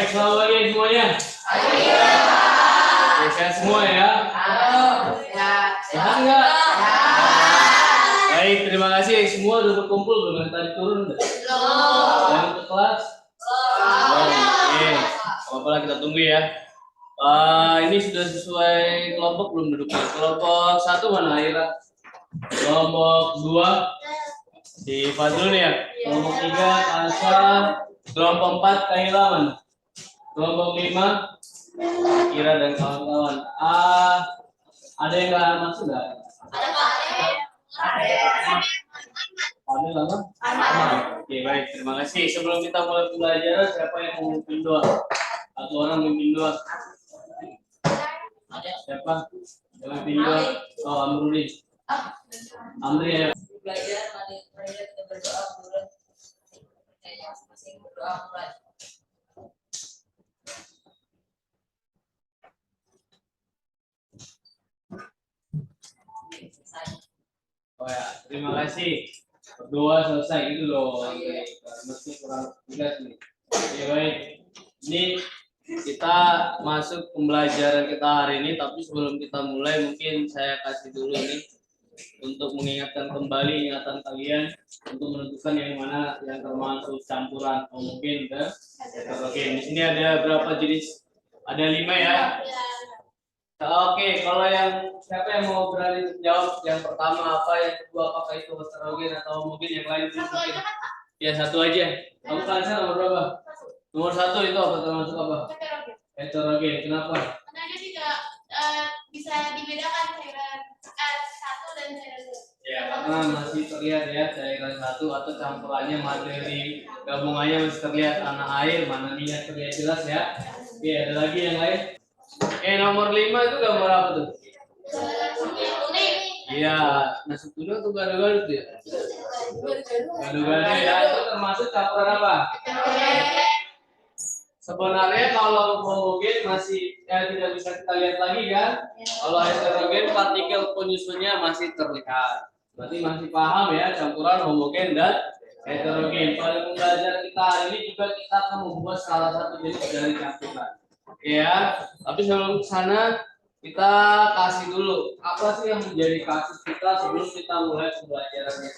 Baik, selamat pagi semuanya. Oke, sehat semua ya. Sehat enggak? Baik, terima kasih semua udah berkumpul belum yang tadi turun udah. Dan untuk kelas? Oke, apa-apa kita tunggu ya. Ini sudah sesuai kelompok belum duduknya? Kelompok 1 mana Aira? Kelompok 2 si Fadlun ya. Kelompok 3 Asa. Kelompok 4 Kaila mana? Kelompok 5 Kira dan kawan-kawan. Ada yang nggak masuk nggak? Ada lama? Oke, baik, terima kasih. Sebelum kita mulai pembelajaran, siapa yang mau memimpin doa? Satu orang memimpin doa. Siapa? Yang memimpin doa? Oh, Amruli. Amri ya. Belajar, mari kita berdoa dulu. Masing-masing berdoa mulai. Oh ya, terima kasih. Berdoa selesai itu loh. Mesti kurang tugas nih. Oke, baik. Ini kita masuk pembelajaran kita hari ini, tapi sebelum kita mulai mungkin saya kasih dulu ini untuk mengingatkan kembali ingatan kalian untuk menentukan yang mana yang termasuk campuran homogen dan heterogen. Di sini ada berapa jenis? Ada 5 ya. Oke, kalau yang siapa yang mau berani jawab yang pertama apa, yang kedua apakah itu heterogen atau homogen, yang lain mungkin? Ya satu aja. Kamu kalian nomor berapa? Nomor 1 itu apa, termasuk apa? Heterogen. Kenapa? Karena dia tidak bisa dibedakan cairan satu dan cairan dua. Ya, karena masih terlihat ya cairan satu atau campurannya materi gabungannya masih terlihat, mana air, mana minyak terlihat jelas ya. Oke, ada lagi yang lain? Nomor 5 itu gambar apa tuh? Iya, nasi tuna tuh gado-gado tuh ya. Gado-gado ya, itu termasuk campuran apa? Sebenarnya kalau homogen masih tidak bisa kita lihat lagi kan. Kalau heterogen partikel penyusunnya masih terlihat. Berarti masih paham ya campuran homogen dan heterogen. Pada pembelajaran kita hari ini juga kita akan membuat salah satu jenis dari campuran. Ya, tapi sebelum ke sana kita kasih dulu apa sih yang menjadi kasus kita sebelum kita mulai pembelajarannya.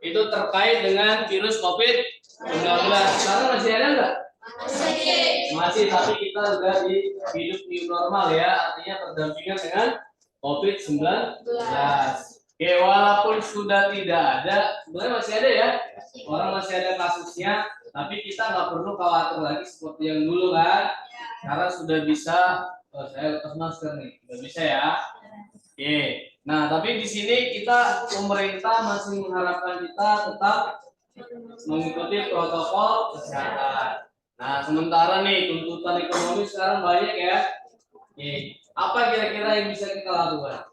Itu terkait dengan virus COVID-19. Sekarang masih ada nggak? Masih, tapi kita sudah di hidup new normal ya, artinya berdampingan dengan COVID-19. Oke, walaupun sudah tidak ada, sebenarnya masih ada ya, orang masih ada kasusnya, tapi kita nggak perlu khawatir lagi seperti yang dulu kan, karena sudah bisa. Saya lepas masker nih, sudah bisa ya. Oke, nah tapi di sini kita pemerintah masih mengharapkan kita tetap mengikuti protokol kesehatan. Nah, sementara nih tuntutan ekonomi sekarang banyak ya. Oke, apa kira-kira yang bisa kita lakukan?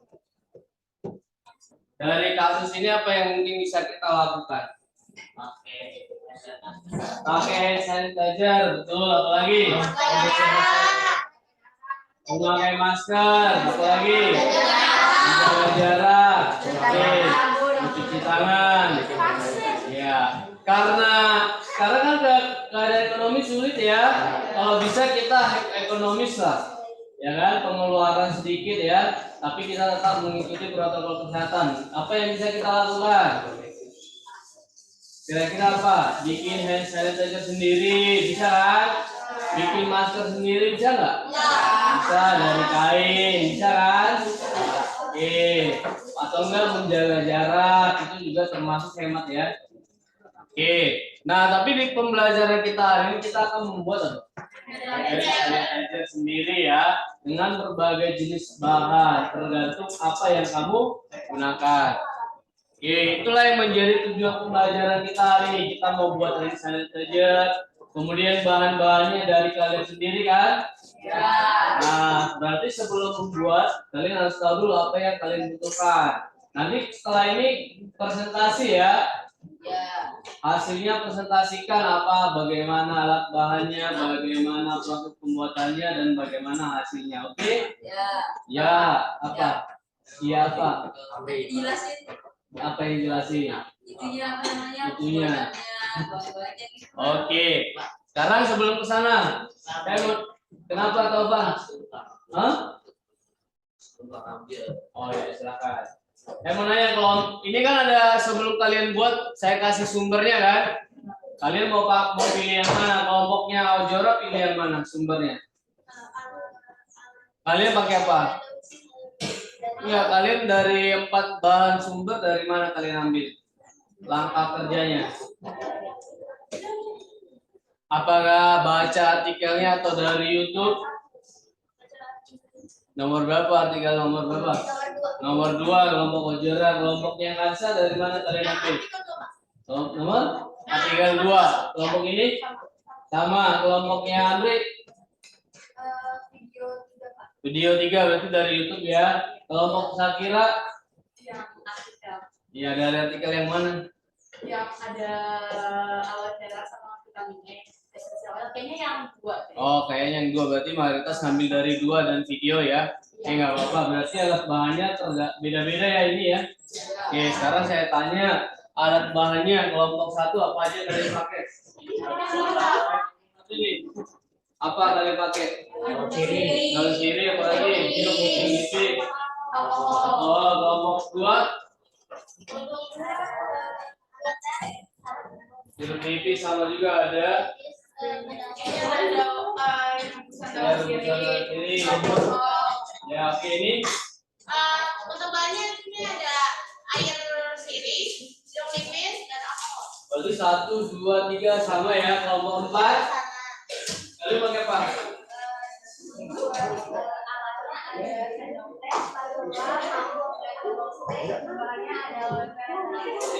Dari kasus ini apa yang mungkin bisa kita lakukan? Pakai hand sanitizer, betul. Apalagi? Memakai masker, apalagi? Menjaga jarak, oke. Mencuci tangan, ya. Karena sekarang kan keadaan ekonomi sulit ya. Kalau bisa kita ekonomis lah, ya kan, pengeluaran sedikit ya, tapi kita tetap mengikuti protokol kesehatan. Apa yang bisa kita lakukan? Kira-kira apa? Bikin hand sanitizer sendiri, bisa kan? Bikin masker sendiri bisa nggak? Bisa, dari kain, bisa kan? Oke, atau enggak menjaga jarak, itu juga termasuk hemat ya. Oke, nah tapi di pembelajaran kita hari ini kita akan membuat sanitizer sendiri ya, dengan berbagai jenis bahan tergantung apa yang kamu gunakan. Oke, itulah yang menjadi tujuan pembelajaran kita hari ini. Kita mau buat hand sanitizer, kemudian bahan-bahannya dari kalian sendiri kan? Ya. Nah, berarti sebelum membuat kalian harus tahu dulu apa yang kalian butuhkan. Nanti setelah ini presentasi ya. Hasilnya presentasikan apa, bagaimana alat bahannya, bagaimana proses pembuatannya, dan bagaimana hasilnya. Oke? Ya, apa? Iya apa? Jelasin. Apa yang jelasin? Itunya apa namanya? Itunya. Oke. Sekarang sebelum ke sana, saya mau kenapa tahu Bang? Hah? Oh ya, silakan. Saya mau nanya kalau ini kan ada sebelum kalian buat, saya kasih sumbernya kan? Kalian mau pilih yang mana? Kelompoknya Ojora pilih yang mana sumbernya? Kalian pakai apa? Enggak, kalian dari 4 bahan sumber dari mana kalian ambil? Langkah kerjanya. Apakah baca artikelnya atau dari YouTube? Nomor berapa artikel nomor berapa? Nomor 2 kelompok Ojora, kelompoknya Kansa dari mana kalian ambil? Nomor artikel 2. Kelompok ini sama, kelompoknya Andri video 3 berarti dari YouTube ya. Kelompok Sakira ya dari artikel yang mana? Yang ada aloe vera sama vitamin E esensial oil, kayaknya yang 2. Oh, kayaknya yang 2 berarti mayoritas ngambil dari 2 dan video ya. Oke, nggak apa-apa. Berarti alat bahannya beda-beda ya ini ya. Oke, sekarang saya tanya alat bahannya kelompok 1 apa aja kalian pakai? Ini apa kalian pakai? Daun sirih apa lagi? Oh, kelompok 2 jeruk nipis sama juga ada. Ya, oke ini. Untuk bahannya ini ada air sirih, jeruk nipis, dan alkohol. Berarti 1, 2, 3 sama ya. Kelompok 4 kalian pakai apa?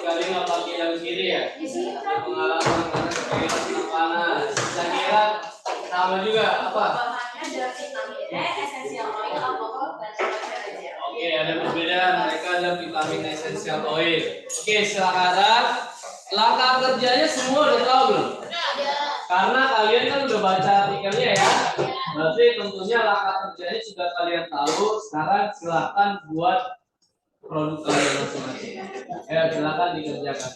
Kalian nggak pakai daun sirih ya? Pengalaman karena kepala panas. Saya kira sama juga apa? Bahannya ada vitamin E, esensial oil, alkohol, dan aloe vera gel. Oke, ada perbedaan. Mereka ada vitamin essential oil. Oke, sekarang langkah kerjanya semua udah tahu belum? Karena kalian kan udah baca artikelnya ya. Berarti tentunya langkah kerjanya sudah kalian tahu. Sekarang silakan buat produk kalian masing-masing. Ya, silakan dikerjakan.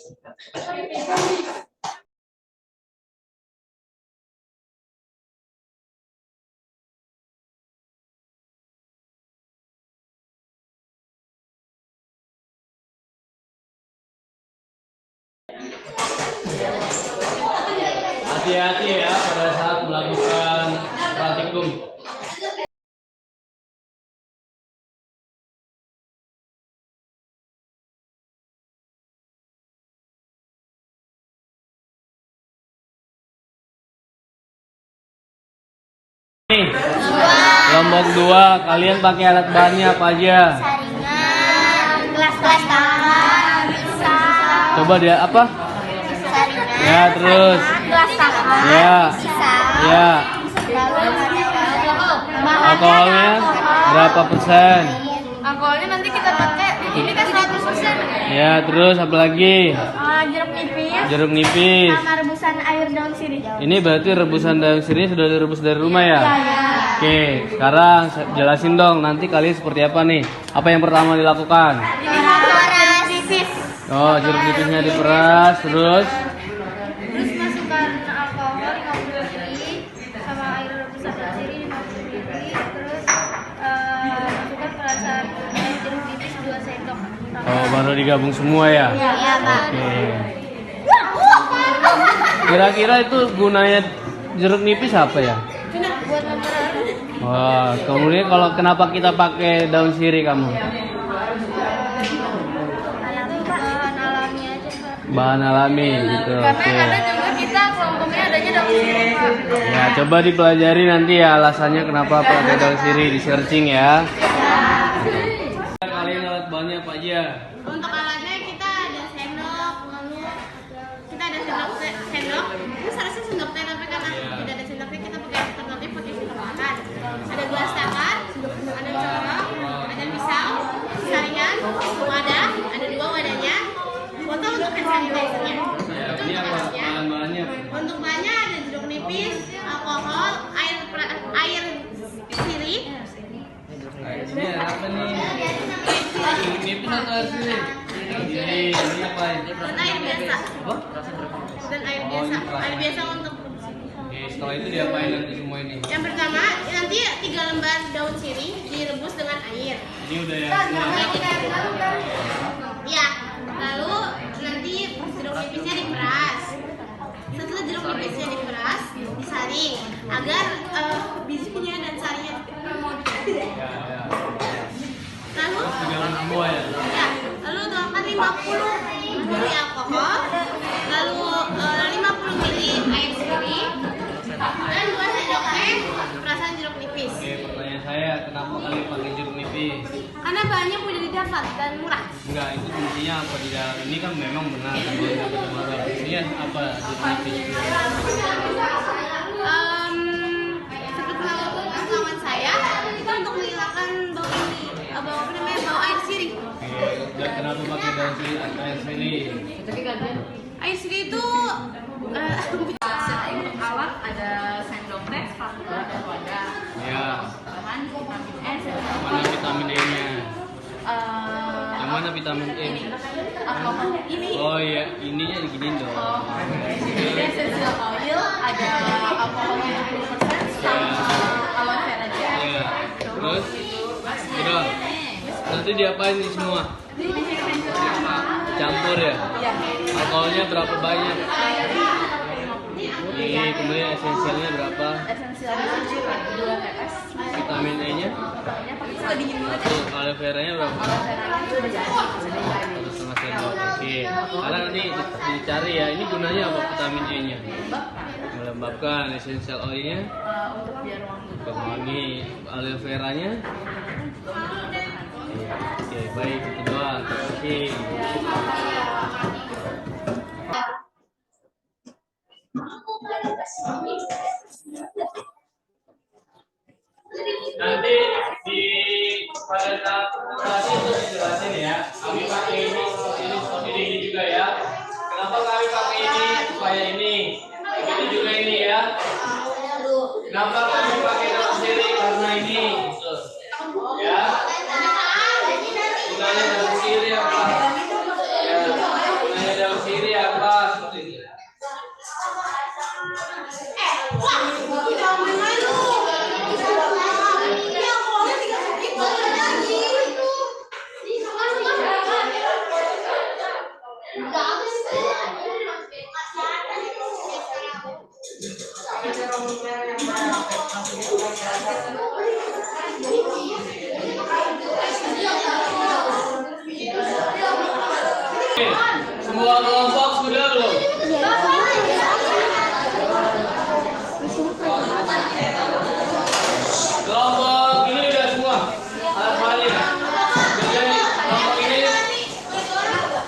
Hati-hati ya pada saat melakukan praktikum. Kelompok 2, kalian pakai alat bahannya apa aja? Saringan, gelas-gelas tangan, bisa. Coba dia apa? Saringan. Ya, terus. Gelas tangan. Ya. Bisa. Ya. Lalu bahannya Alkoholnya berapa persen? Alkoholnya nanti kita pakai, ini kan 100%. Ya, terus apa lagi? jeruk nipis Jeruk nipis. sama rebusan air daun sirih. Ini berarti rebusan daun sirih sudah direbus dari rumah ya? Ya. Oke, sekarang jelasin dong nanti kalian seperti apa nih? Apa yang pertama dilakukan? Diperas nipis. Oh, jeruk nipisnya diperas, terus Terus masukkan alkohol 50 ml sama air rebusan daun sirih 50 ml. Terus masukkan perasan jeruk nipis 2 sendok. oh baru digabung semua ya? Iya, Pak. Oke. Kira-kira itu gunanya jeruk nipis apa ya? Buat mempererat. Wah, kemudian kalau kenapa kita pakai daun sirih kamu? Bahan alami aja, Pak. Bahan alami gitu. Karena Oke. ada juga kita kelompoknya adanya daun sirih, Pak. Ya, coba dipelajari nanti ya alasannya kenapa pakai daun sirih, di searching ya. Kalian alat bahannya apa aja? Untuk alatnya kita ada sendok, lalu kita ada sendok. Ini seharusnya sendok teh, tapi karena tidak ada sendoknya kita pakai alternatif pakai sendok makan. Ada gelas tangan, ada corok, ada pisau, saringan, wadah, ada 2 wadahnya. Botol untuk hand sanitizer-nya. Ya, ini apa bahan-bahannya? Untuk bahannya ada jeruk nipis, alkohol, air sirih. Ini apa nih? Jeruk nipis atau air sirih? Ini apa? Dan air biasa. Apa? Dan air biasa. Air biasa untuk Oke, Setelah itu diapain nanti semua ini? Yang pertama, nanti 3 lembar daun sirih direbus dengan air. Ini udah yang semua. Ya, lalu nanti jeruk nipisnya diperas. Setelah jeruk nipisnya diperas, disaring agar bijinya dan sarinya mau dicampur. Ya. Lalu, Tinggalan semua ya. lalu tuangkan 50 ml alkohol, lalu 50 ml air sirih, dan 2 sendok teh perasan jeruk nipis. Oke, pertanyaan saya, kenapa kalian pakai jeruk nipis? Karena bahannya mudah didapat dan murah. Enggak, itu fungsinya apa di dalam ini kan memang benar kan kalau dapat murah. Fungsinya apa jeruk nipis itu? Sepengetahuan saya itu untuk menghilangkan bau ini, bau air sirih. Oke, dan kenapa pakai daun sirih air sirih? Air sirih itu Untuk alat ada sendok teh, spatula, dan wadah. Ya, Bahan vitamin E, sendok mana vitamin E-nya? eh, Yang mana vitamin E? alkohol ini. Oh iya, ininya diginiin dong. Ini essential oil, ada alkoholnya 70% sama aloe vera gel. Iya. Terus? Udah. Nanti diapain nih semua? Campur ya? Ya. Alkoholnya berapa banyak? Ini kemudian esensialnya berapa? Esensialnya 2 tetes. Vitamin E-nya? Vitaminnya pakai suka dingin dulu aja. Satu. Aloe vera-nya berapa? Aloe vera-nya cuma jadi 1,5 sendok. Oke. Karena nanti dicari ya. Ini gunanya apa vitamin E-nya? Melembabkan. Esensial oil-nya? untuk biar wangi. Wangi. Aloe vera-nya? Oke, baik itu doang. Oke. Nanti di pada tahap presentasi itu dijelasin ya. Kami pakai ini seperti ini juga ya. Kenapa kami pakai ini? Supaya ini. Begitu juga ini ya. Kenapa kami pakai daun sirih? Karena ini. Ya. Gunanya daun sirih apa? Ya. Gunanya daun sirih apa? Seperti itu. Oke, semua kelompok sudah belum? Kelompok ini udah semua. Alat balik. Jadi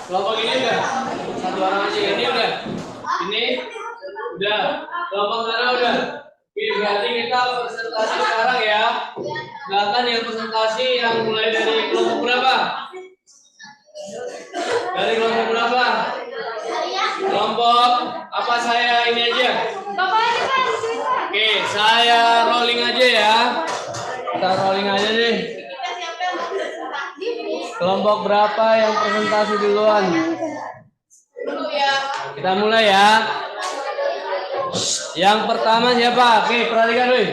kelompok ini udah. Satu orang aja ini udah. Ini udah. Kelompok sana udah. Oke, berarti kita presentasi sekarang ya. Silakan yang presentasi yang mulai dari kelompok berapa? Dari kelompok berapa? Kelompok apa saya ini aja? Oke, saya rolling aja ya. Kita rolling aja deh. Kelompok berapa yang presentasi duluan? Kita mulai ya. Yang pertama siapa? Oke, perhatikan wih.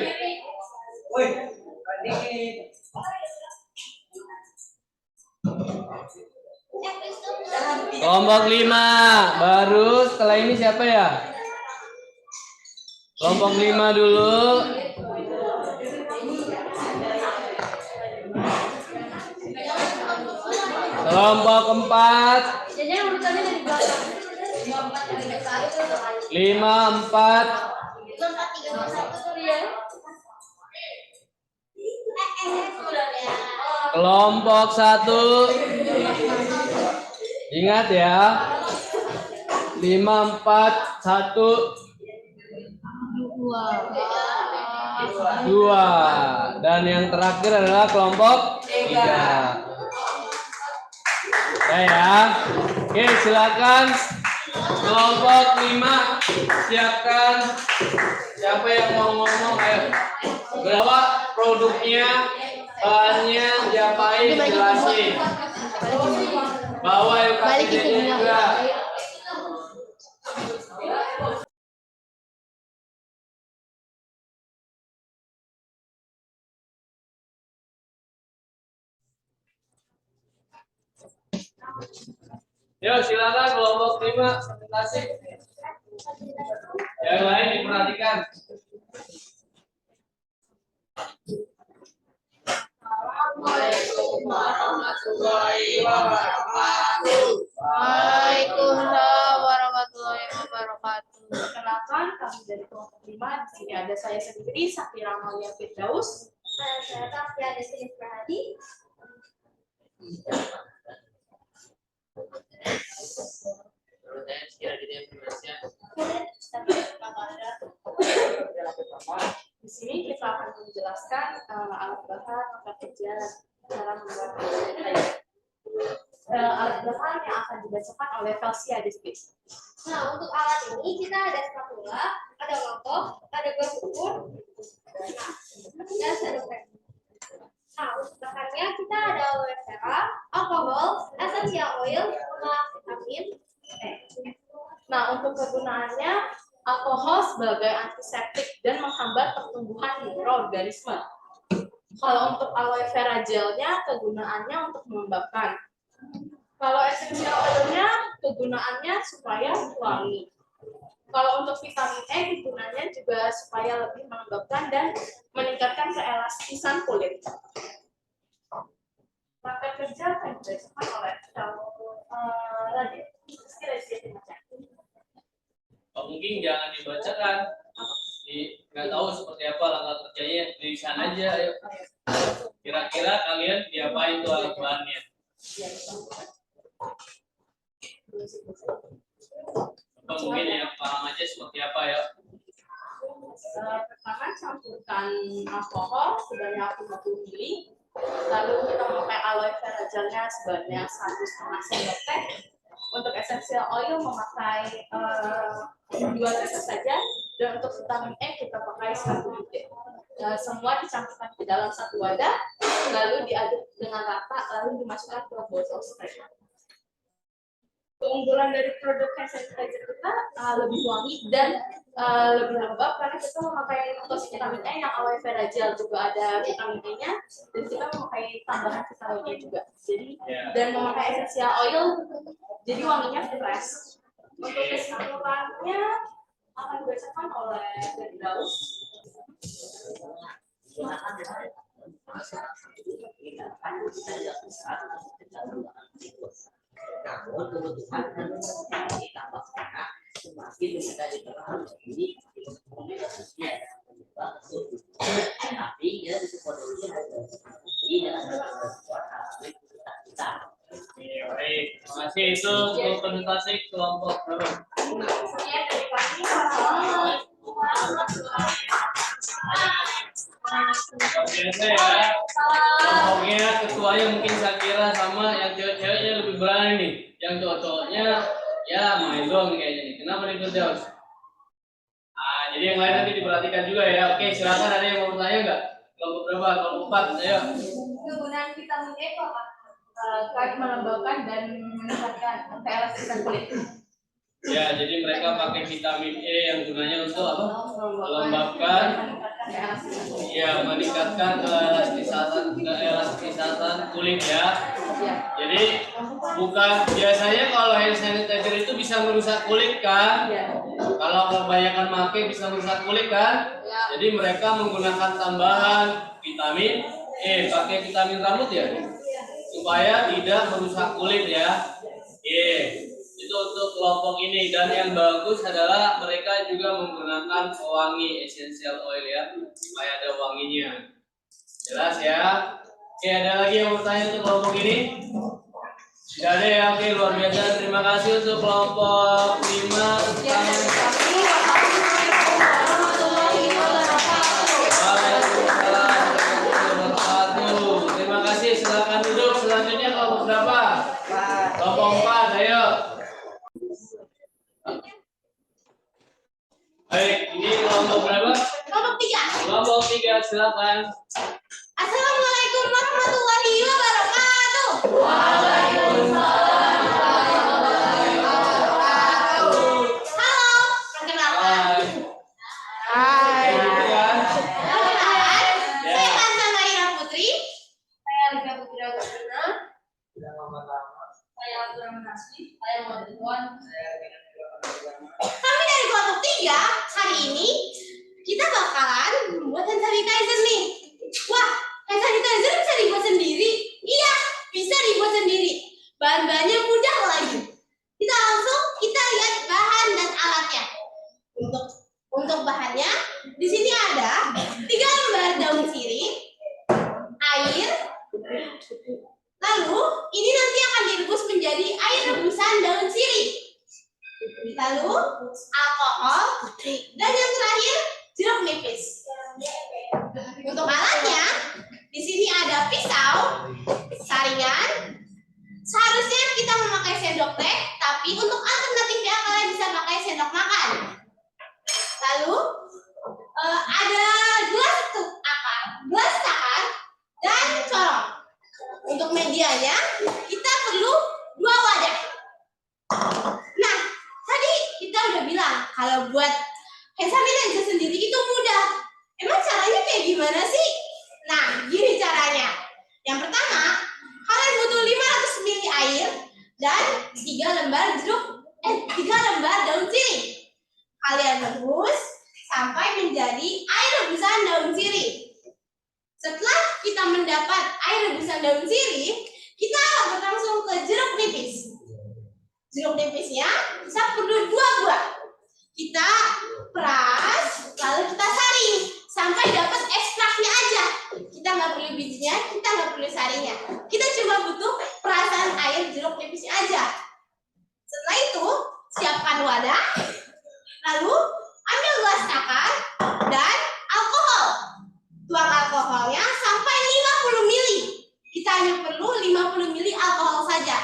Kelompok 5. Baru setelah ini siapa ya? Kelompok 5 dulu. Kelompok 4. 5, 4. Kelompok 1. Ingat ya. 5, 4, 1, 2. Dan yang terakhir adalah kelompok 3. Ya. Oke, silakan. Kelompok 5 siapkan. Siapa yang mau ngomong ayo. Bawa produknya, bahannya diapain jelasin. Bawa yuk kasih juga. Yuk silakan kelompok 5 presentasi. Yang lain diperhatikan. Assalamualaikum warahmatullahi wabarakatuh. Waalaikumsalam warahmatullahi wabarakatuh. Perkenalkan, kami dari kelompok 5. Di sini ada saya sendiri, Sakira Amalia Firdaus. Saya Tasya Destiny Prahadi. Di sini kita akan menjelaskan alat bahan, mata kerja, cara membuat alat bahan yang akan dibacakan oleh Felsia Destiny. Nah, untuk alat ini kita ada spatula, ada mangkok, ada gelas ukur, dan sendok teh. Nah, untuk bahannya kita ada aloe vera, alkohol, essential oil, sama vitamin E. Nah, untuk kegunaannya, alkohol sebagai antiseptik dan menghambat pertumbuhan mikroorganisme. Kalau untuk aloe vera gelnya, kegunaannya untuk melembabkan. Kalau essential oilnya, kegunaannya supaya wangi. Kalau untuk vitamin E, kegunaannya juga supaya lebih melembabkan dan meningkatkan keelastisan kulit. Mata kerja akan dibacakan oleh Radit. Mungkin jangan dibacakan. Nggak tahu seperti apa langkah kerjanya, di sana aja. Ayo. Kira-kira kalian diapain tuh alat bahannya? Mungkin yang paham aja seperti apa ya? Pertama campurkan alkohol sebanyak 50 ml, lalu kita memakai aloe vera gelnya sebanyak 1,5 sendok teh. Untuk essential oil memakai 2 tetes saja, dan untuk vitamin E kita pakai 1 bibit. Semua dicampurkan ke dalam satu wadah, lalu diaduk dengan rata, lalu dimasukkan ke botol spray. Keunggulan dari produk hand sanitizer kita lebih wangi dan lebih lembab karena kita memakai untuk vitamin E yang aloe vera gel juga ada vitamin E-nya, dan kita memakai tambahan vitamin E juga. Jadi dan memakai essential oil, jadi wanginya fresh. Untuk kesimpulannya akan dibacakan oleh Firdaus. Namun kebutuhan yang ditambah karena semakin kita diterapkan ini kombinasinya tapi ya itu potensi jadi dengan membuat kita. Baik, terima kasih itu untuk presentasi kelompok berapa? Saya dari kami. Biasa ya. Kelompoknya ketuanya mungkin Sakira sama yang cewek-ceweknya lebih berani nih. Yang cowok-cowoknya ya main doang kayaknya nih. Kenapa nih Firdaus? Jadi yang lain nanti diperhatikan juga ya. Oke, silakan ada yang mau bertanya nggak? Kelompok berapa? Kelompok 4, ayo. Kegunaan vitamin E apa? Selain melembabkan dan meningkatkan keelastisan kulit. Ya, jadi mereka pakai vitamin E yang gunanya untuk apa? Melembabkan, ya meningkatkan keelastisan kulit ya. Jadi bukan biasanya kalau hand sanitizer itu bisa merusak kulit kan? Kalau kebanyakan pakai bisa merusak kulit kan? Jadi mereka menggunakan tambahan vitamin E, pakai vitamin rambut ya, supaya tidak merusak kulit ya. Itu untuk kelompok ini, dan yang bagus adalah mereka juga menggunakan pewangi essential oil ya, supaya ada wanginya. Jelas ya? Oke, ada lagi yang bertanya untuk kelompok ini? Tidak ada ya? Oke, luar biasa. Terima kasih untuk kelompok 5. Terima kasih. Silakan duduk. Selanjutnya kelompok berapa? Kelompok 4. Ayo. Baik, ini kelompok berapa? Kelompok 3. Kelompok 3, silakan. Assalamualaikum warahmatullahi wabarakatuh. Waalaikumsalam warahmatullahi wabarakatuh. Halo, perkenalkan. Hai. Perkenalkan, saya Tanta Naira Putri. Saya Liga Putri Agustina. Saya Kami dari kelompok 3 hari ini kita bakalan membuat hand sanitizer nih. Wah, hand sanitizer bisa dibuat sendiri? Iya, bisa dibuat sendiri. Bahan-bahannya mudah lagi. Kita lihat bahan dan alatnya. Untuk bahannya, di sini ada 3 lembar daun sirih, air, lalu ini nanti akan direbus menjadi air rebusan daun sirih. Lalu alkohol, dan yang terakhir jeruk nipis. Untuk alatnya, di sini ada pisau, saringan. Seharusnya kita memakai sendok teh, tapi untuk alternatifnya kalian bisa pakai sendok makan. Lalu ada gelas takar dan corong. Untuk medianya kita perlu 2 wadah. Nah, tadi kita udah bilang kalau buat hand sanitizer sendiri itu mudah. Emang caranya kayak gimana sih? Nah, gini caranya. Yang pertama, kalian butuh 500 ml air dan 3 lembar daun sirih. Kalian rebus sampai menjadi air rebusan daun sirih. Setelah kita mendapat air rebusan daun sirih, kita akan berlangsung ke jeruk nipis. Jeruk nipisnya kita perlu 2 buah. Kita peras, lalu kita saring sampai dapat ekstraknya aja. Kita nggak perlu bijinya, kita nggak perlu saringnya. Kita cuma butuh perasan air jeruk nipisnya aja. Setelah itu, siapkan wadah, lalu ambil gelas takar dan alkohol. Tuang alkoholnya sampai 50 ml. Kita hanya perlu 50 ml alkohol saja.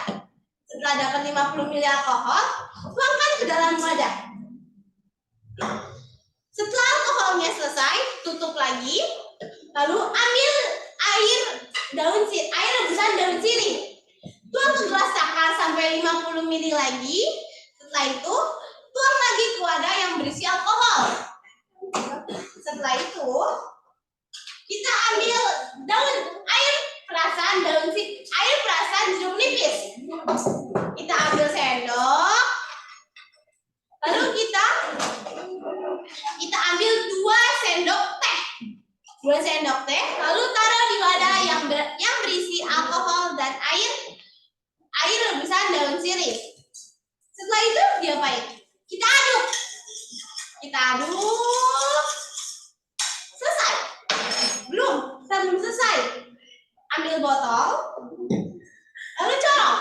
Setelah dapat 50 ml alkohol, tuangkan ke dalam wadah. Setelah alkoholnya selesai, tutup lagi. Lalu ambil air rebusan daun sirih. Tuang ke gelas takar sampai 50 ml lagi. Setelah itu, tuang lagi ke wadah yang berisi alkohol. Setelah itu, kita ambil air perasan jeruk nipis. Kita ambil sendok. Lalu kita ambil 2 sendok teh. 2 sendok teh, lalu taruh di wadah yang berisi alkohol dan air rebusan daun sirih. Setelah itu diapain? Kita aduk. Selesai? Belum selesai. Ambil botol, lalu corong.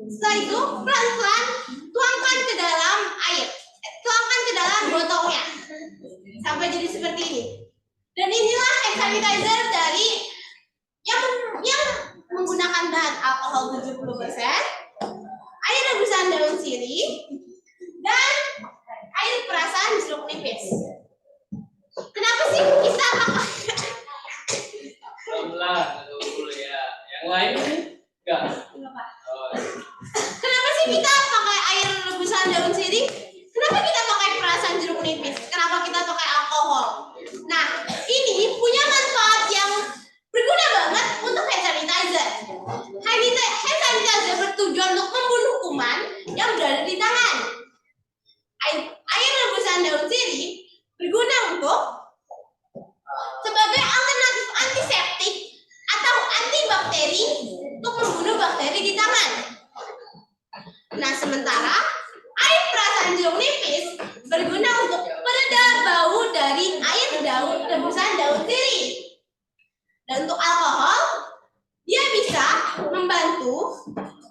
Setelah itu pelan-pelan tuangkan ke dalam air. Tuangkan ke dalam botolnya sampai jadi seperti ini. Dan inilah hand sanitizer dari yang menggunakan bahan alkohol 70%, air rebusan daun sirih, dan air perasan jeruk nipis. Kenapa sih kita pakai? Dulu ya. Yang lain sih? Enggak. Kenapa sih kita pakai air rebusan daun sirih? Kenapa kita pakai perasan jeruk nipis? Kenapa kita pakai alkohol? Nah, ini punya manfaat yang berguna banget untuk hand sanitizer. Hand sanitizer bertujuan untuk membunuh kuman yang berada di tangan. Air rebusan daun sirih berguna sebagai alternatif antiseptik atau antibakteri untuk membunuh bakteri di tangan. Nah, sementara air perasan jeruk nipis berguna untuk pereda bau dari air rebusan daun sirih. Dan untuk alkohol, dia bisa membantu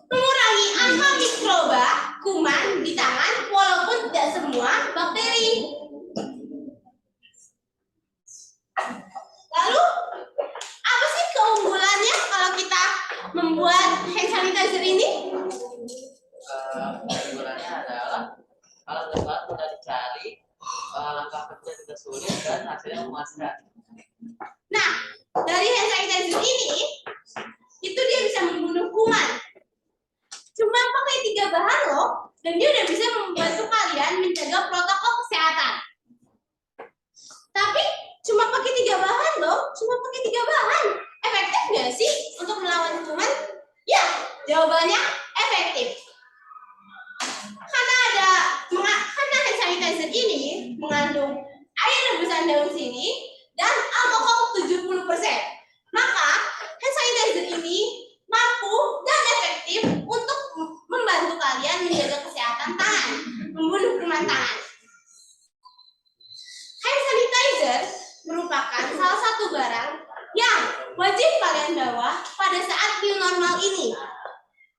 mengurangi angka mikroba kuman di tangan walaupun tidak semua bakteri. Lalu, apa sih keunggulannya kalau kita membuat hand sanitizer ini? Keunggulannya adalah kalau tempat mudah dicari, langkah kerja tidak sulit dan hasilnya memuaskan. Nah, dari hand sanitizer ini, itu dia bisa membunuh kuman. Cuma pakai 3 bahan loh, dan dia udah bisa membantu kalian menjaga protokol kesehatan. Tapi cuma pakai 3 bahan loh, Efektif nggak sih untuk melawan kuman? Ya, jawabannya efektif. Karena hand sanitizer ini mengandung air rebusan daun sirih dan alkohol 70%. Maka hand sanitizer ini mampu dan efektif untuk membantu kalian menjaga kesehatan tangan, membunuh kuman tangan. Hand sanitizer merupakan salah satu barang yang wajib kalian bawa pada saat new normal ini.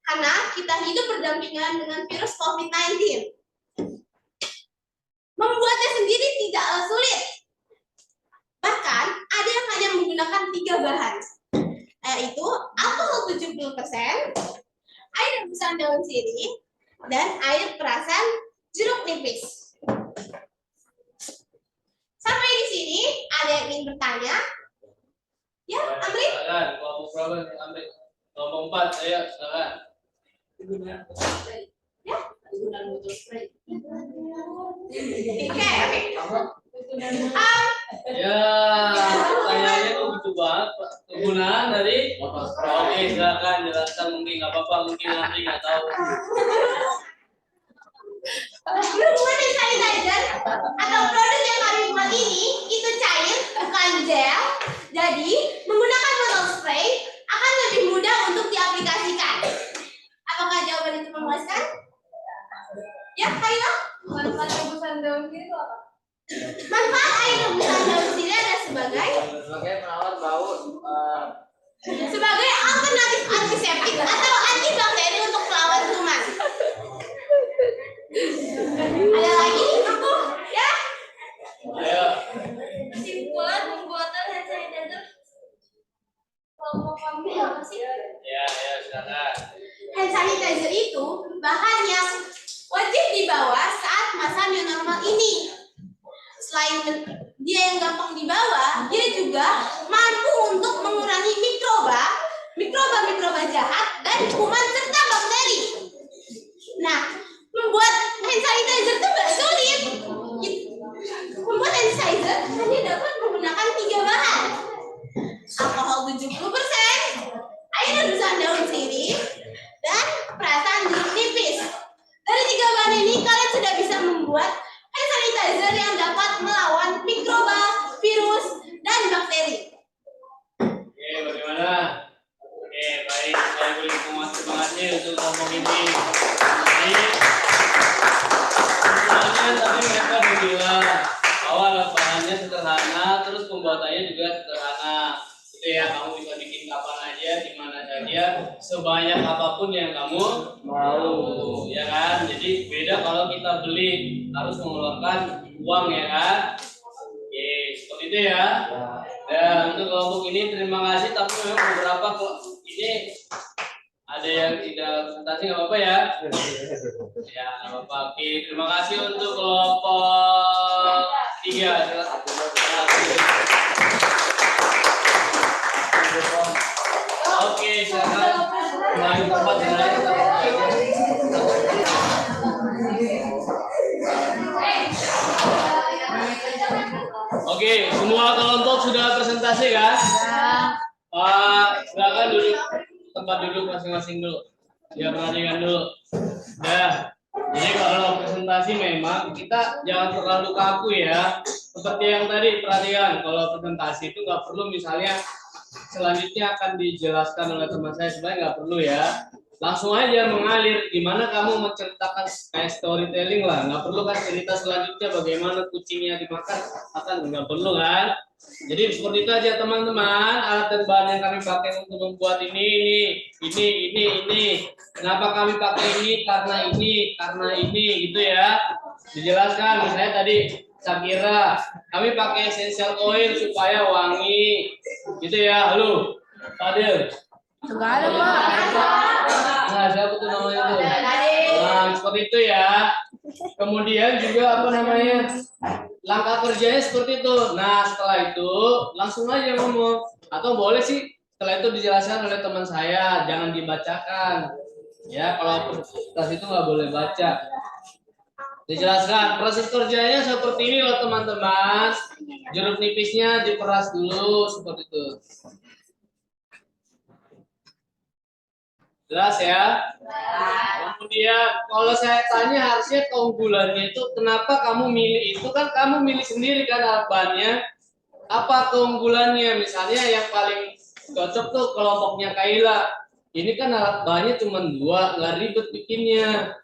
Karena kita hidup berdampingan dengan virus COVID-19. Membuatnya sendiri tidaklah sulit. Bahkan ada yang hanya menggunakan 3 bahan, yaitu alkohol 70%, air rebusan daun sirih, dan air perasan jeruk nipis. Sampai di sini ada yang ingin bertanya? Ya, Amri? Silakan, kelompok berapa nih, Amri? Kelompok 4, saya silakan. Ya? Ya, pertanyaannya kok gitu banget, Pak. Kegunaan dari oke, silakan jelaskan, mungkin nggak apa-apa, mungkin Amri nggak tahu. Berhubungan hand sanitizer atau produk yang kami buat ini itu cair, bukan gel. Jadi menggunakan botol spray akan lebih mudah untuk diaplikasikan. Apakah jawaban itu memuaskan? Ya, Kayla? Manfaat rebusan daun sirih itu apa? Manfaat air rebusan daun sirih ada sebagai penawar bau sebagai alternatif antiseptik atau antibakteri untuk melawan kuman. Ada lagi? Ya? Ayo. Kesimpulan pembuatan hand sanitizer kelompok kami apa sih? Ya, silakan. Hand sanitizer itu bahan yang wajib dibawa saat masa new normal ini. Selain dia yang gampang dibawa, dia juga mampu untuk mengurangi mikroba jahat dan kuman serta bakteri. Nah, membuat hand sanitizer itu gak sulit. Membuat hand sanitizer hanya dapat menggunakan 3 bahan. Alkohol 70%, air rebusan daun sirih, dan perasan jeruk nipis. Dari 3 bahan ini kalian sudah bisa membuat hand sanitizer yang dapat melawan mikroba, virus, dan bakteri. Oke, bagaimana? Oke, baik. Saya beri semangatnya untuk kelompok ini. Jadi, sebenarnya tadi mereka udah bilang awal bahannya sederhana, terus pembuatannya juga sederhana. Itu ya, kamu bisa bikin kapan aja, di mana saja, sebanyak apapun yang kamu mau, ya kan? Jadi beda kalau kita beli, harus mengeluarkan uang, ya kan? Oke, seperti itu ya. Dan untuk kelompok ini terima kasih, tapi memang beberapa ini ada yang tidak presentasi, nggak apa-apa ya? Ya, nggak apa-apa. Oke, terima kasih untuk kelompok 3. Oke, silakan. Mulai tempat yang lain. Oke, semua kelompok sudah presentasi kan? Silakan duduk tempat duduk masing-masing dulu. Ya, perhatikan dulu. Ya. Jadi kalau presentasi memang kita jangan terlalu kaku ya. Seperti yang tadi perhatikan, kalau presentasi itu nggak perlu misalnya selanjutnya akan dijelaskan oleh teman saya, sebenarnya nggak perlu ya. Langsung aja mengalir, gimana kamu menceritakan kayak storytelling lah, nggak perlu kan cerita selanjutnya bagaimana kucingnya dimakan, akan nggak perlu kan. Jadi seperti itu aja teman-teman, alat dan bahan yang kami pakai untuk membuat ini. Kenapa kami pakai ini? Karena ini gitu ya. Dijelaskan, misalnya tadi Shakira, kami pakai essential oil supaya wangi, gitu ya. Halo, Fadil. Enggak ada, Pak. Nah, siapa tuh namanya tuh? Nah, seperti itu ya. Kemudian juga apa namanya? Langkah kerjanya seperti itu. Nah, setelah itu langsung aja ngomong. Atau boleh sih setelah itu dijelaskan oleh teman saya, jangan dibacakan. Ya, kalau presentasi itu nggak boleh baca. Dijelaskan proses kerjanya seperti ini loh teman-teman. Jeruk nipisnya diperas dulu seperti itu. Jelas ya? Kemudian kalau saya tanya harusnya keunggulannya itu kenapa kamu milih itu, kan kamu milih sendiri kan alat bahannya. Apa keunggulannya? Misalnya yang paling cocok tuh kelompoknya Kaila. Ini kan alat bahannya cuma 2, nggak ribet bikinnya.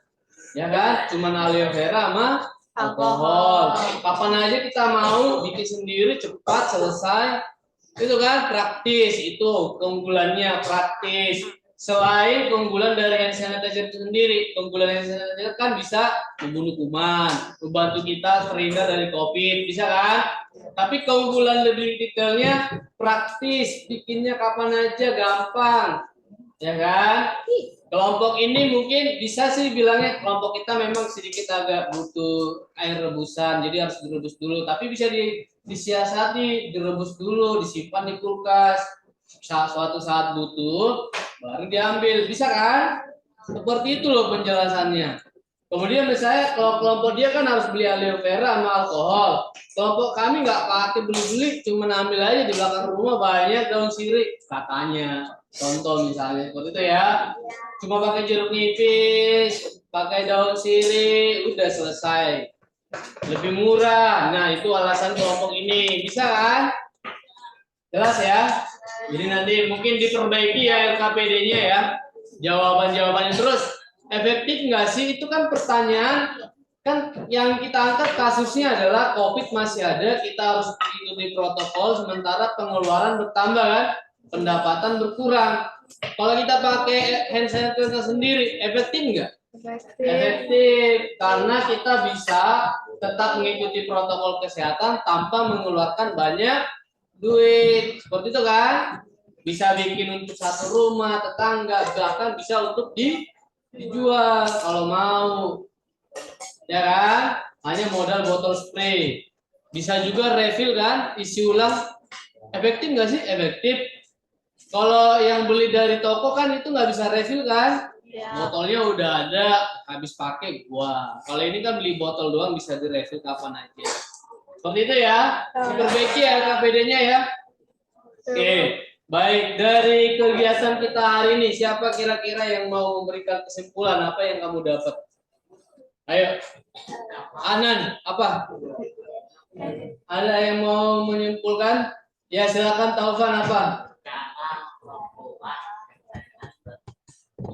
Ya kan? Cuman aloe vera sama alkohol. Kapan aja kita mau bikin sendiri, cepat selesai. Itu kan praktis, itu keunggulannya praktis. Selain keunggulan dari hand sanitizer itu sendiri, keunggulan hand sanitizer kan bisa membunuh kuman, membantu kita terhindar dari COVID, bisa kan? Tapi keunggulan lebih detailnya praktis, bikinnya kapan aja gampang, ya kan? Kelompok ini mungkin bisa sih bilangnya kelompok kita memang sedikit agak butuh air rebusan, jadi harus direbus dulu. Tapi bisa disiasati, direbus dulu, disimpan di kulkas. Suatu saat butuh, baru diambil, bisa kan? Seperti itu loh penjelasannya. Kemudian misalnya kalau kelompok dia kan harus beli aloe vera sama alkohol. Kelompok kami nggak pakai beli-beli, cuma ambil aja di belakang rumah banyak daun sirih katanya. Contoh misalnya seperti itu ya. Cuma pakai jeruk nipis, pakai daun sirih, udah selesai. Lebih murah. Nah itu alasan kelompok ini, bisa kan? Jelas ya? Jadi nanti mungkin diperbaiki ya LKPD-nya ya. Jawaban-jawabannya terus efektif nggak sih? Itu kan pertanyaan kan yang kita angkat kasusnya adalah COVID masih ada, kita harus ikuti protokol sementara pengeluaran bertambah kan, pendapatan berkurang. Kalau kita pakai hand sanitizer sendiri, efektif nggak? Efektif karena kita bisa tetap mengikuti protokol kesehatan tanpa mengeluarkan banyak duit, seperti itu kan? Bisa bikin untuk satu rumah, tetangga, bahkan bisa untuk dijual kalau mau, ya kan? Hanya modal botol spray. Bisa juga refill kan, isi ulang. Efektif nggak sih? Efektif. Kalau yang beli dari toko kan itu nggak bisa refill kan? Botolnya udah ada, habis pakai buang. Kalau ini kan beli botol doang, bisa direfill kapan aja. Seperti itu ya, diperbaiki ya KPD-nya ya. Oke, baik, dari kegiatan kita hari ini, siapa kira-kira yang mau memberikan kesimpulan apa yang kamu dapat? Ayo, Anan, apa? Ada yang mau menyimpulkan? Ya silakan Taufan apa?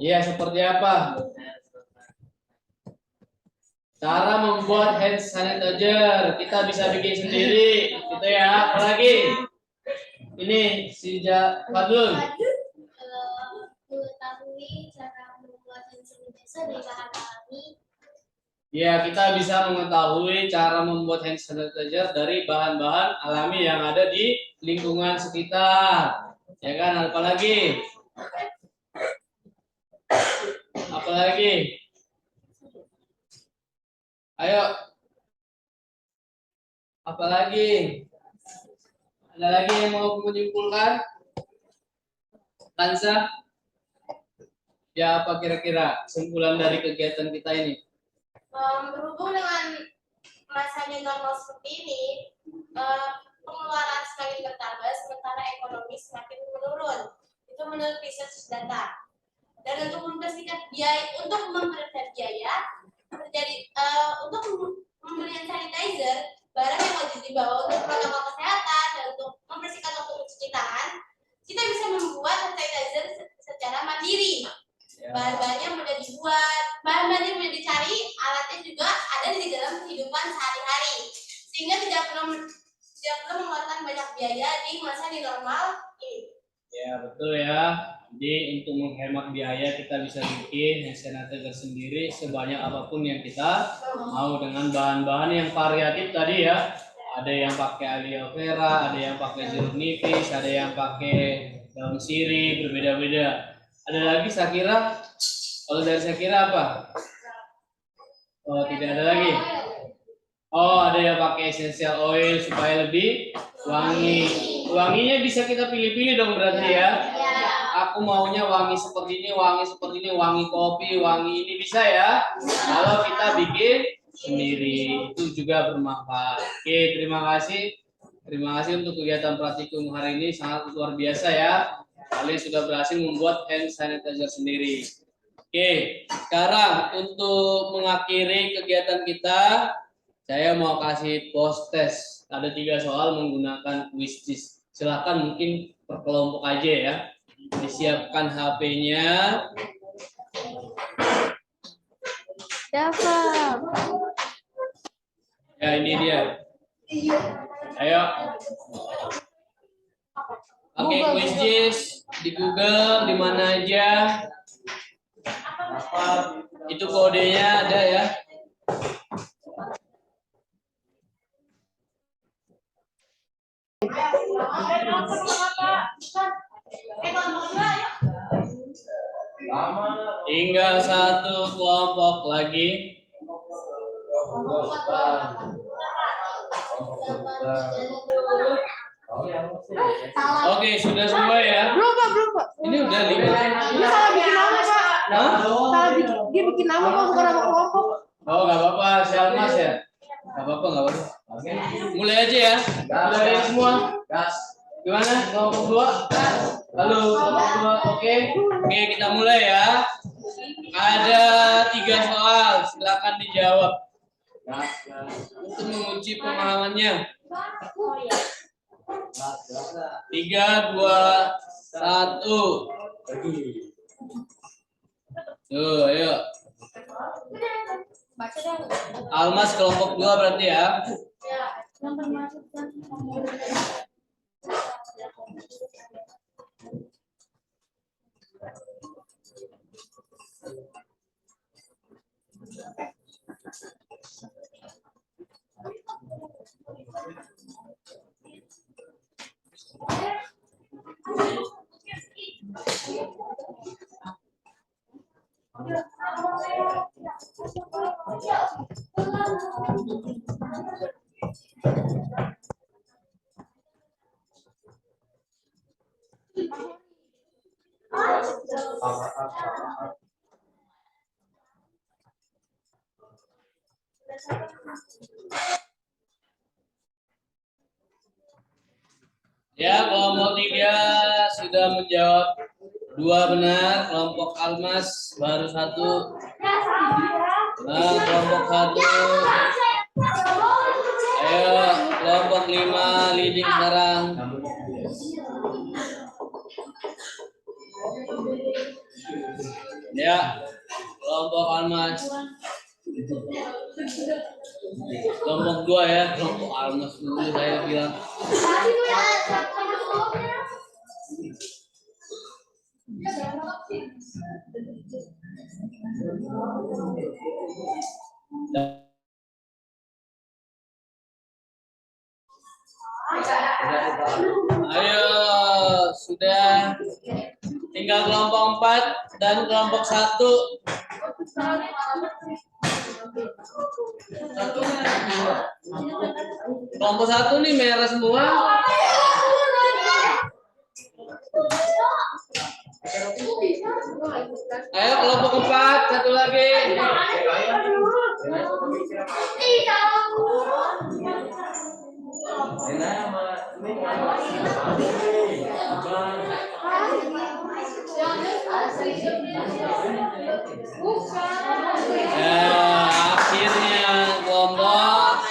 Iya, seperti apa? Cara membuat hand sanitizer kita bisa bikin sendiri, gitu ya. Apalagi ini si Fadlun. Mengetahui cara membuat hand sanitizer dari bahan alami. Ya, kita bisa mengetahui cara membuat hand sanitizer dari bahan-bahan alami yang ada di lingkungan sekitar. Ya kan? Apalagi? Apalagi? Ayo. Apalagi? Ada lagi yang mau menyimpulkan? Kansa? Ya, apa kira-kira kesimpulan dari kegiatan kita ini? Berhubung dengan masa new normal seperti ini, pengeluaran semakin bertambah sementara ekonomi semakin menurun. Itu menurut research data. Dan untuk membersihkan biaya, untuk memperhatikan biaya, untuk pembelian sanitizer, barang yang wajib dibawa untuk protokol kesehatan dan untuk membersihkan waktu mencuci tangan, kita bisa membuat sanitizer secara mandiri. Bahan-bahannya mudah dibuat, bahan-bahannya mudah dicari, alatnya juga ada di dalam kehidupan sehari-hari, sehingga tidak perlu mengeluarkan banyak biaya di masa new normal ini. Ya betul ya. Jadi untuk menghemat biaya kita bisa bikin hand sanitizer sendiri sebanyak apapun yang kita mau dengan bahan-bahan yang variatif tadi ya. Ada yang pakai aloe vera, ada yang pakai jeruk nipis, ada yang pakai daun sirih, berbeda-beda. Ada lagi Sakira? Kalau dari Sakira apa? Oh tidak ada lagi. Oh ada yang pakai essential oil supaya lebih wangi. Wanginya bisa kita pilih-pilih dong berarti ya. Aku maunya wangi seperti ini, wangi kopi, wangi ini bisa ya. Kalau kita bikin sendiri itu juga bermanfaat. Oke, terima kasih. Terima kasih untuk kegiatan praktikum hari ini sangat luar biasa ya. Kalian sudah berhasil membuat hand sanitizer sendiri. Oke, sekarang untuk mengakhiri kegiatan kita, saya mau kasih post test. Ada 3 soal menggunakan quiz quiz. Silakan mungkin per kelompok aja ya. Disiapkan HP-nya. Dapat. Ya ini dia. Ayo. Pakai quiz quiz di Google di mana aja. Itu kodenya ada ya. Tinggal 1 kelompok lagi. Oke, sudah semua ya. Belum Pak. Ini udah 5. Dia salah bikin nama Pak. Hah? Salah bikin, dia bikin nama Pak, bukan nama kelompok. Oh, nggak apa-apa, siap Mas ya. Nggak apa-apa, nggak apa-apa. Mulai aja ya. Mulai semua. Gimana? Kelompok 2? Halo, kelompok 2. Oke. Oke, kita mulai ya. Ada 3 soal, silakan dijawab. Untuk menguji pemahamannya. 3, 2, 1. Tuh, ayo. Almas kelompok 2 berarti ya. Ya, kelompok 3 sudah menjawab 2 benar, kelompok Almas baru 1. Nah, kelompok 1. Ayo, kelompok 5 leading sekarang. Ya, kelompok Almas. Kelompok 2 ya, kelompok Almas dulu saya bilang. Ayo, sudah tinggal kelompok 4 dan kelompok 1. Kelompok 1 nih merah semua. Ayo kelompok 4, 1 lagi. Ya, akhirnya kelompok.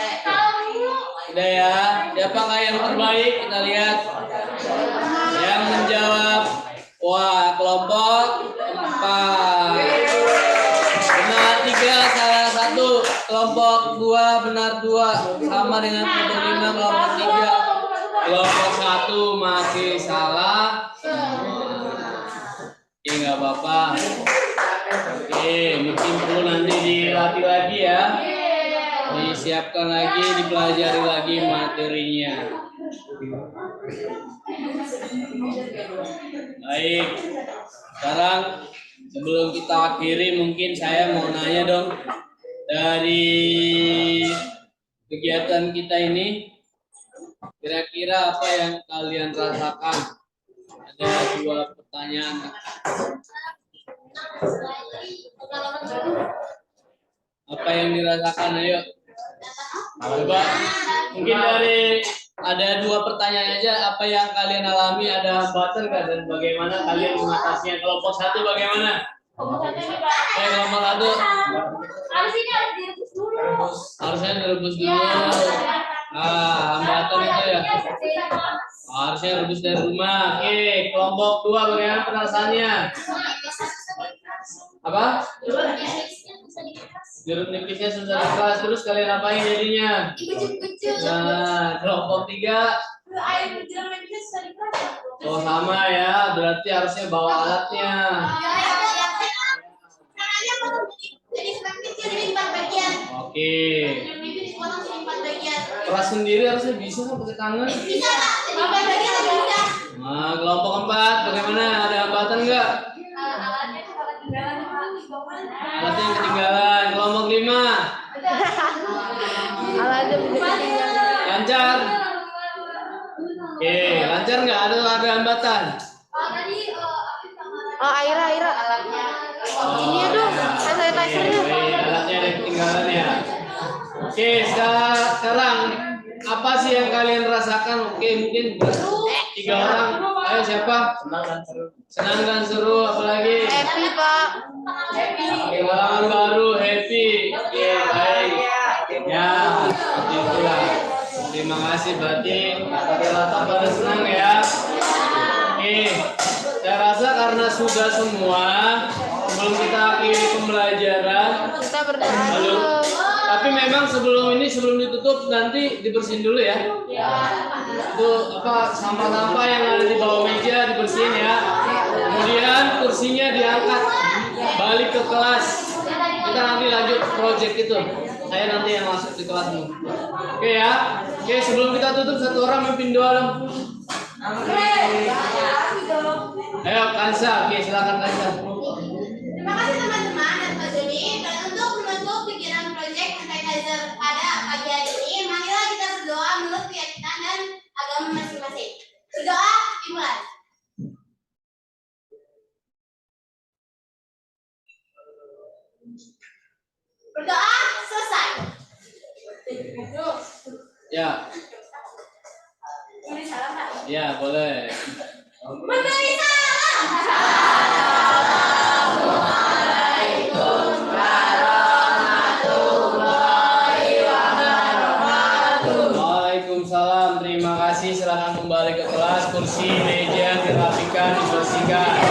Udah ya, siapakah yang terbaik? Kita lihat. Yang menjawab, wah, kelompok 4. Benar 3, salah 1. Kelompok 2 benar 2. Sama dengan kelompok 5, kelompok 3. Kelompok 1 masih salah. Oke, nggak apa-apa. Oke, mungkin perlu nanti dilatih lagi ya. Disiapkan lagi, dipelajari lagi materinya. Baik, sekarang sebelum kita akhiri mungkin saya mau nanya dong, dari kegiatan kita ini kira-kira apa yang kalian rasakan? Ada 2 pertanyaan. Apa yang dirasakan? Ayo, coba mungkin dari ada 2 pertanyaan aja. Apa yang kalian alami, ada hambatan nggak dan bagaimana kalian mengatasinya? Kelompok 1 bagaimana? Kelompok 1 Harusnya harus direbus dulu. harusnya direbus dulu. Hambatan itu ya. Harusnya rebus dari rumah. Oke, kelompok 2 bagaimana perasaannya? Apa? Jeruk nipisnya susah dikeras, terus kalian apain jadinya? Nah, kelompok 3. Oh sama ya, berarti harusnya bawa alatnya. Oke. Keras sendiri harusnya bisa kan pakai tangan. Nah, kelompok 4 bagaimana? Ada hambatan nggak? Alatnya yang ketinggalan. Kelompok 5 lancar. Oke, lancar nggak? Ada hambatan? Oh, Aira. Ini ya dong, sanitizer-nya. Baik, alatnya ada yang ketinggalan ya. Oke, sekarang apa sih yang kalian rasakan? Oke, mungkin 3 orang. Ayo siapa? Senang dan seru, apalagi? Happy, Pak. Pengalaman baru, happy. Oke, baik. Ya, seperti itulah. Terima kasih, berarti rata pada senang ya. Oke, saya rasa karena sudah semua, sebelum kita akhiri pembelajaran, Kita berdoa Halo. dulu. Tapi memang sebelum ditutup nanti dibersihin dulu ya. Itu apa sampah-sampah yang ada di bawah meja dibersihin ya. Kemudian kursinya diangkat balik ke kelas. Kita nanti lanjut project itu. Saya nanti yang masuk di kelasmu. Oke ya. Oke, sebelum kita tutup satu orang memimpin doa dong. Ayo Kansa, oke silakan Kansa. Terima kasih teman-teman dan Pak Joni. Dan untuk membentuk pikiran proyek sanitizer pada pagi hari ini, marilah kita berdoa menurut keyakinan dan agama masing-masing. Berdoa dimulai. Berdoa selesai. Ya. Ya, boleh. Memberi salam. Waalaikumsalam. Terima kasih. Silakan kembali ke kelas. Kursi, meja dirapikan, dibersihkan.